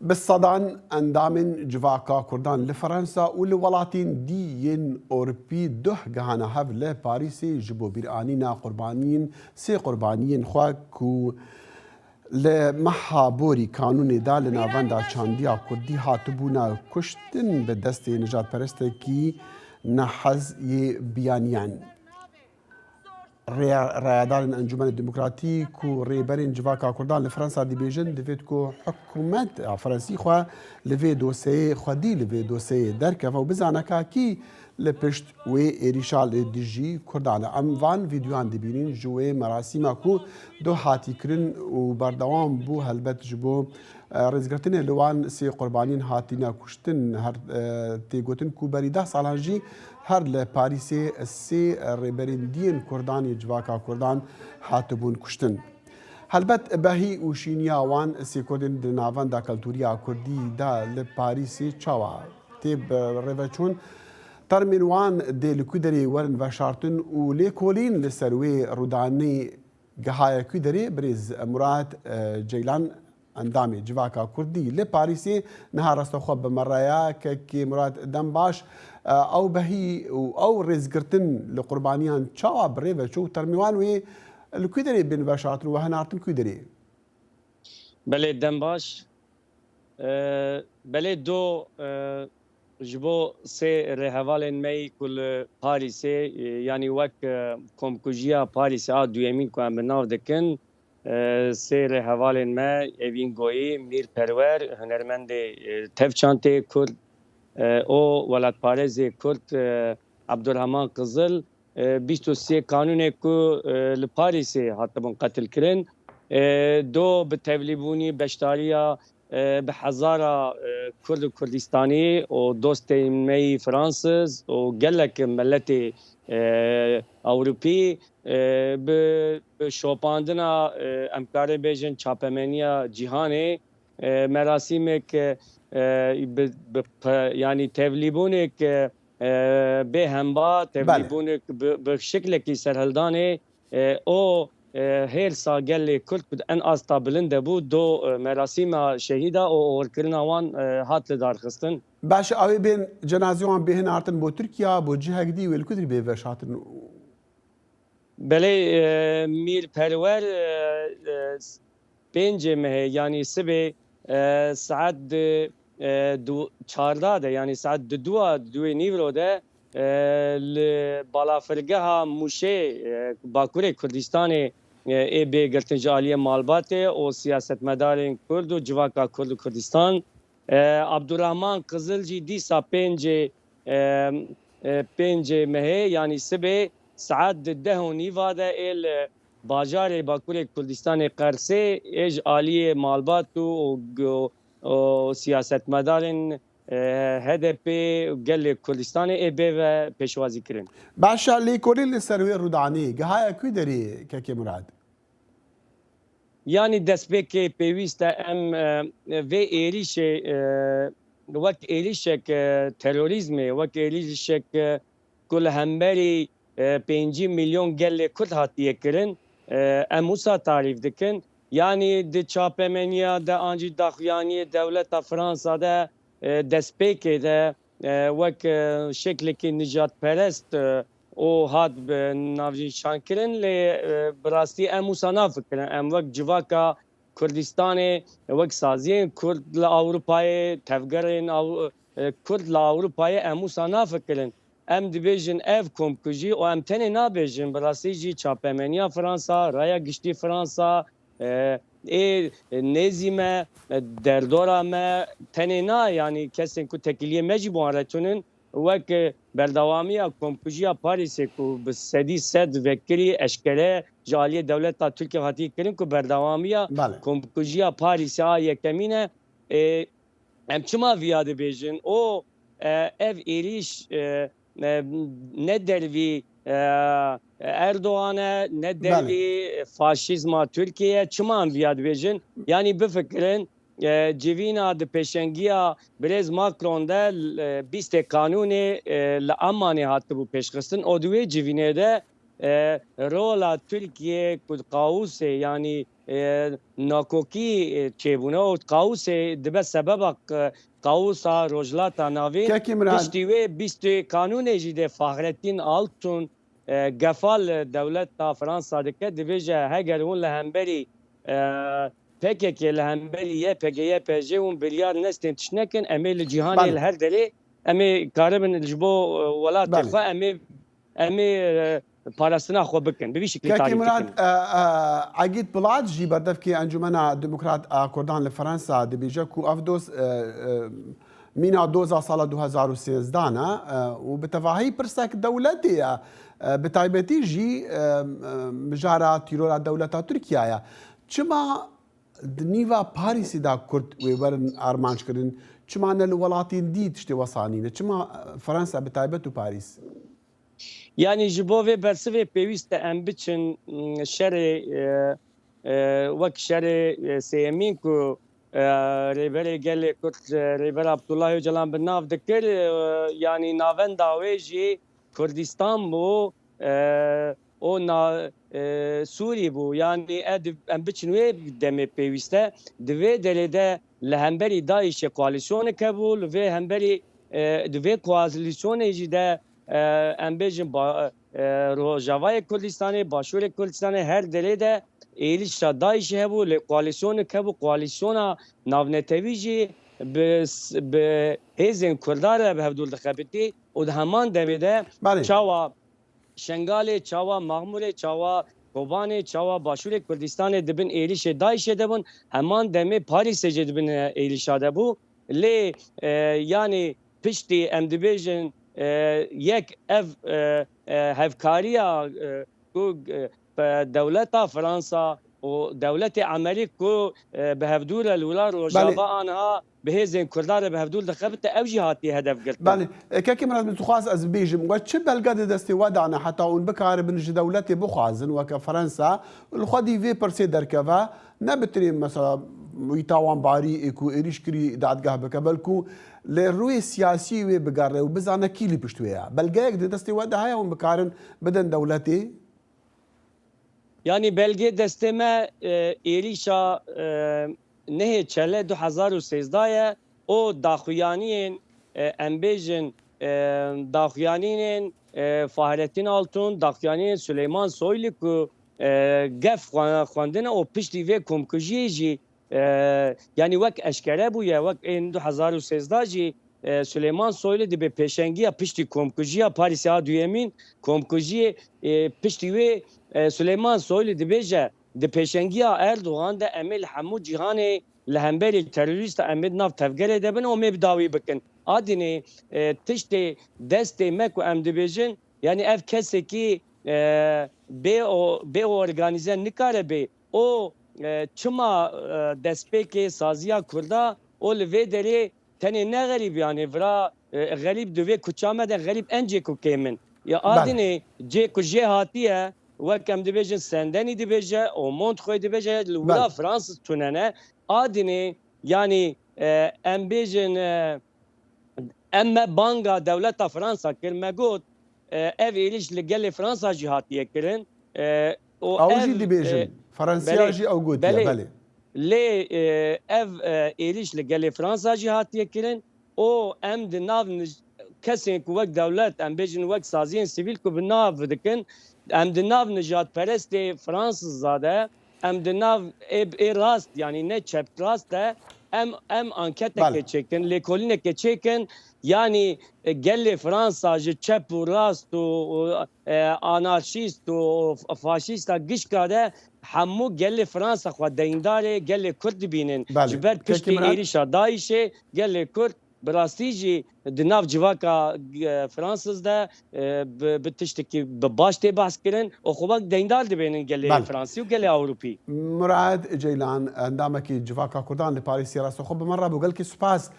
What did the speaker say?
بالصدان اندامن جواكا كردان لفرنسا ولولاتين ديين أوروبي ده جهانا هف لباريسي جبو بيرانينا قربانين سي قربانين خواكو لمحا بوري قانون دا لنافندا چاندیا كردي هاتبونا كشتن بدست نجات پرستكي نحز بيانيان ريادان انجمن الديمقراطيك وريبرين جواكا كردان لفرنسا دي بيجن دفيت كو حكومت فرنسي خوا لفي دوسي خدي لفي دوسي دركه وبزانكا كي لبشت و اريشال ديجي كردان ام فان فيديوان دبينين جوي مراسم كو دو هاتي كرن وبردوام بو هلبت جبو رزقتن لوان سي قربانين هاتينا كشتن هر تيغوتن كو بريده سالانجي هر لپاریسی سی ریبرین دین کردانی جواکا کردان هاتبون کشتن. هلبت بهی وشینیا وان سی کردن دناوان دا کلتوریا کردی دا لپاریسی چاوا تیب روچون ترمین وان دی لکودری ورن و شارتن و لیکولین لسروی رودانی گهای کودری بریز مراد جیلان اندامی جواکا کردی لپاریسی نها رستو خوب بمرایا که مراد دم باش او بهی او رزقرتن لقربانیان چاوا بریو چو ترمیوان وی لکودری بین باشاتن و هنارتن کودری بله دم باش بله دو جبو سه رهوالن می کل پاریسی یعنی وک کمکوجیا پاریسی دویمین کو ام بناو دکن سه رهوالن ما اوین گویی میر پرور هنرمند تفچانته کرد او ولات پارێزê Kurd Abdurrahman Qızıl 23 kanûnê ku li Parîsê hatibûn qetilkirin do bi tevlîbûnî beşdariya bi hezara Kurd û Kurdistanî û dostên me Fransız û gelek milletê Ewropî bi şopandina em karê bêjin çapemeniya cîhanê merasîmek يعني تevlîbûnek bê hemba tevlîbûnek bi şeklekî serhildanê o hêrsa gelê Kurd en asta bilind bû do merasîma şehîda û owerkirina wan hat li darxistin. Baş avê bên cenazê wan bêhin hatin bo Tirkiya bo cihek dî wê li kudrî bê veş hatin. Belê mîrperwer pêncê me yani sibê saat چارده ده یعنی ساعت دوی نیورو ده بالافرگاه موشه باکور کردستان ای به گرتنجالی مالبات و سیاست مدارین کرد و جواکا کرد و کردستان عبدالرحمن قزلجی دیسا پنج مهه یعنی سبه ساعت ده و نیوا ده ایل باجار باکور کردستان قرسه ایج آلی مالبات و سیاستمدارên HDP gelê Kurdistanê ê bê ve pêşwazî kirin. Başa lêkolîn li ser wê rûdanî gihaya ku derê kekê Murad? Yani destpêkê pêwîst e em vê êrişê wek êrişek terorîzmê wek êrişek ku li hemberî 5 milyon gelê Kurd hatiye kirin em wisa tarîf dikin. Yani de çapemeniya de ancî daxuyaniyê devleta Fransa de destpêkê de wek şeklekî nijatperest o hat navnîşan kirin lê bi rastî em wisa nafikirin em wek civaka Kurdistanê wek saziyên Kurd li Ewropayê tevgerên Kurd li Ewropayê em wisa nafikirin em dibêjin ev komkujî û em tenê nabêjin bi rastî jî çapemeniya Fransa raya giştî Fransa nezime derdora me tenê na yani kesên ku tekiliye me jî wan reçûnin wek berdewamiya komkujiya Parîsê ku bi sedî sed vekirî eşkere ji aliyê dewleta Tirkiye hatiye kirin ku berdewamiya komkujiya Parîsê a yekemîn e em çima viya dibêjin o ev êriş ne dervî Erdoğan'a ne derdi faşizma Türkiye çiman viyad vejin yani bifikirin civina de peşengiya brez Macron'da biste kanuni la amani hattı bu peşkısın o duve civine de رولا تركيا كود قاوس يعني ناكوكي تشيبونا قاوس دبا سببك قاوسا روجلاتا نافين كاكي مراد بيشتي وي بيستي قانون جديد فخرتين التون قفال دولة فرنسا دكت دبيجا هاجر ون لهمبري PKK لهمبري يا بي جي ون بليار نستن تشنكن امي الجهاني بله الهر دلي امي قاربن الجبو ولات بله خو امي پاراستنا خو بکن به شکلی كاكي تعریف مراد بکن عقيد بلاد جي بردفكي انجمنا ديمقراط كردان لفرنسا دبيجا كو افدوس مينا دوزا سال 2013 وبتفاهي برسك دولتي بتايبتي جي مجارة تيرورا دولة تركيا چما دنيفا باريسي دا كرد ويورن ارمانش كرن چما الولاتين دي تشتي وصانين چما فرنسا بتايبتو باريس يعني جبوه برسوه پیوست ام بچن شر وک شر سیمین کو ریبر گل کرد ریبر عبدالله جلان بن ناف دکر يعني ناون داویجی کردستان بو او نا سوری بو يعني ام بچن وی دم پیوسته دوی دلیده لهمبری داعش کواليسيون كابول و همبری دوی کواليسيون جده ام بیجن با روجاوای کردستان باشور کردستان هر دلیده ایلیش داعش هبو لکوالیسیون کبو کوالیسیون ناونتویجی به هزین کردار به هفدول دخبتی و ده همان دویده چاوا شنگال چاوا مغمور چاوا کوبان چاوا باشور کردستان دبن ایلیش داعش دبن همان دمه پاریس دبن ایلیش دبو لی یعنی پشتی ام دبیجن یک اف هفکاریا کو دولت فرنسا و دولت امریکا به هفدول الولار و جاوا آنها به هزین کردار به هفدول دخبت او جهاتی هدف گرت بله كاكي مرات من تخاص از بيجم وتشب القد دستي ودعنا حتى اون بكار بنج دولتي بخازن وكفرنسا الخدي في برسي دركفا نبتري مثلا ويتاوان باري اكو ايريش كري دادگاه بكبلكو للروي السياسي وي بقاره وبزانا كيلي بشتويا بلقاك دستي ودها اون بكارن بدن دولتي يعني بلگه دسته ما ایریشا نه چله 2013 او داخویانین امبیجن داخویانین فهرتین آلتون داخویانین سلیمان سویلی که گف خواندن او پشتی وی کمکجی جی yani وک اشکره بو یا وک این 2013 جی سلیمان سویلی دی به پیشنگی پشتی کمکجی پاریس ها دویمین کمکجی پشتی وی سلیمان سویلی دی بیجه دی پیشنگی اردوغان ده امیل همو جهان لهمبری تروریست امید ناف تفگره دبن و می بداوی بکن آدینه تشتی دست مکو ام دی بیجن yani ev kese ki be organize nikare be o çima despeke saziya kurda o ve deri tane ne garip yani vra garip döve kuçama da garip ence ku kemin ya adine ce ku je hatiye ve kem dibece sendeni dibece o mont khoy dibece lula Fransız tunene adine yani embejin emme banga devleta Fransa kirmegot ev ایلیش لگل فرانسا جهاتیه کرن او جی دی بیجن فرانسیا جی او گوت بله لی ev ایلیش لگل فرانسا جهاتیه کرن او ام د ناو کسین کو وک دولت ام بیجن وک سازین سیویل کو بناو دکن ام د ناو نجات پرست فرانسز زاده ام د ناو ای راست یعنی نه چپ راست ام انکت که چکن لیکولین که چکن yani gel Fransa ji çep û rast û anarşîst û faşîst gişkade hemû gelê Fransa xwe deyindarê gelê Kurd dibînin ji ber piştî êrişa Daişê gelê Kurd bi rastî jî di nav civaka Fransız de bi tiştekî bi baş tê behs kirin û xwe deyindar dibênin gelê Fransî û gelê Ewropî. مراد جيلان اندامك جواكا كردان لباريس يا راسو خب مره بقول لك سباس